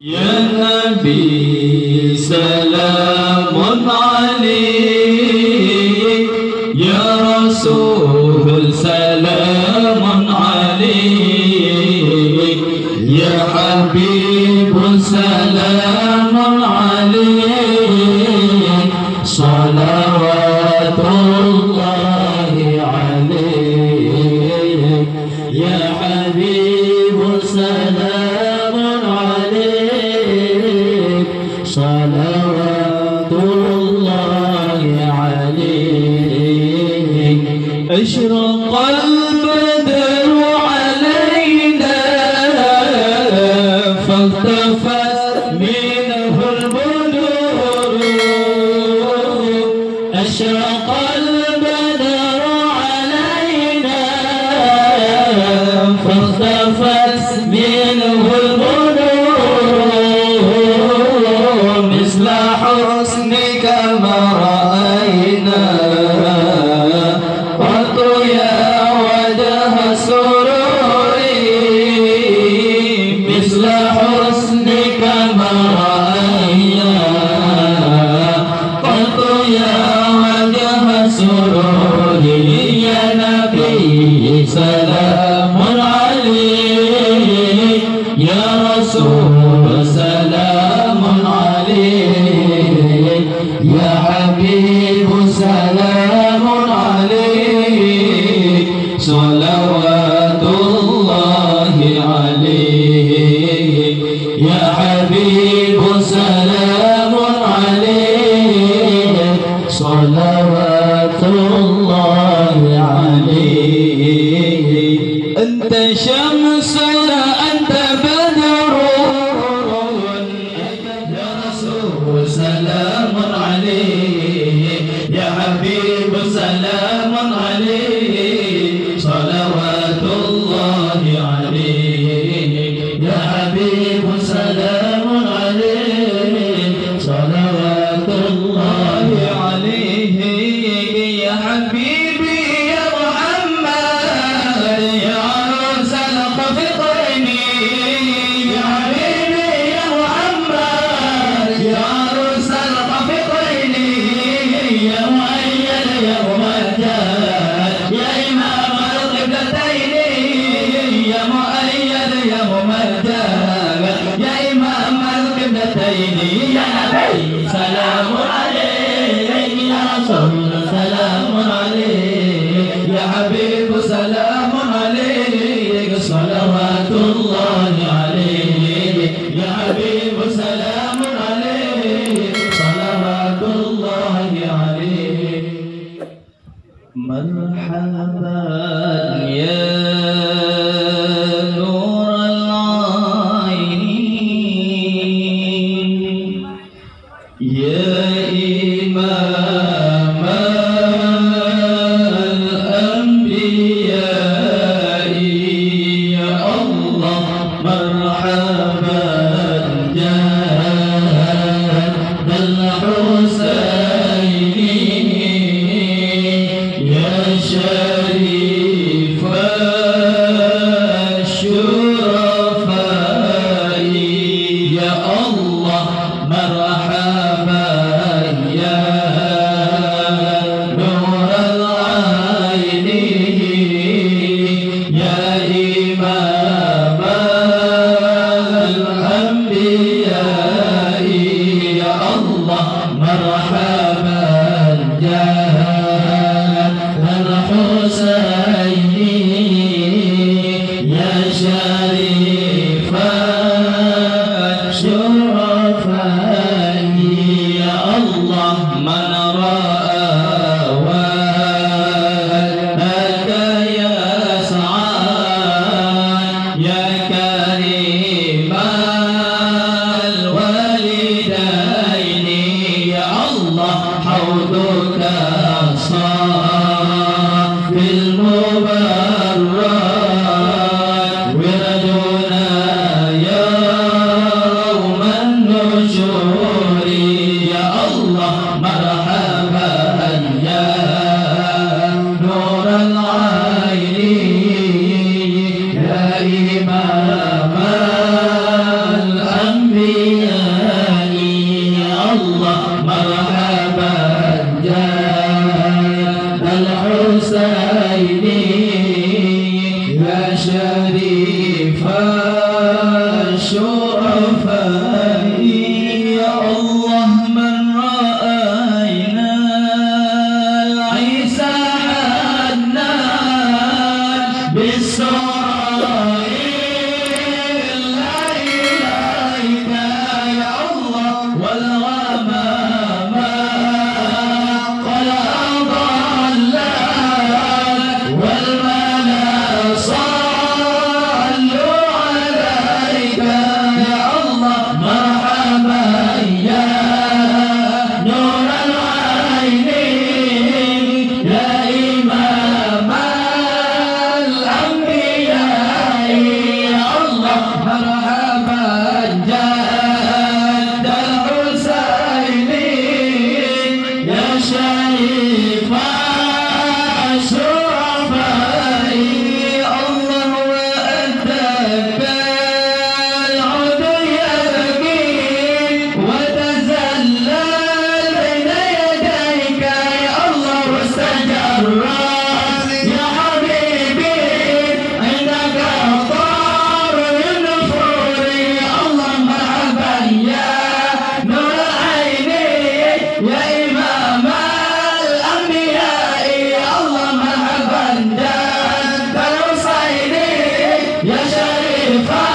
Ya Nabi salamun alaik, Ya Rasul salamun alaik, Ya Habib salamun alaik, salawatullahi alaik, Ya Habib salamun alaik, salawatullahi alaik. أشرق البدر علينا فالتفت منه البدور، أشرق البدر علينا فالتفت منه البدور، مثل حسنك ما رأينا مثل حسنك ما رأينا قط يا وجه سروري، يا نبي سلام عليك، يا رسول سلام عليك، يا حبيب سلام عليك، صلوات الله عليك، يا حبيب سلام عليك، صلوات الله عليك. أنت شمس أنت بدر، يا رسول سلام عليك، يا حبيب سلام عليك، صلوات الله عليك، يا حبيب سلام عليك، صلوات الله عليك، يا حبيبي يا محمد يا عروس الخفقين، يا حبيبي يا محمد يا عروس الخفقين، يا مؤيد يا ممجد يا إمام القبلتين، يا مؤيد يا ممجد يا إمام القبلتين، يا نبي سلام عليك، يا رسول سلام عليك، يا حبيب سلام عليك، صلوات الله عليك، يا حبيب سلام عليك، صلوات الله عليك. مرحبا يا نور العين، يا إمام الأنبياء، يا الله مرحبا جاد الحسين، يا شريف الشرفاء، يا الله مرحبا يا نور العين، يا إمام الأنبياء، يا الله مرحبا جاد الحسين، يا شريف الشرفاء، Ya Syarifah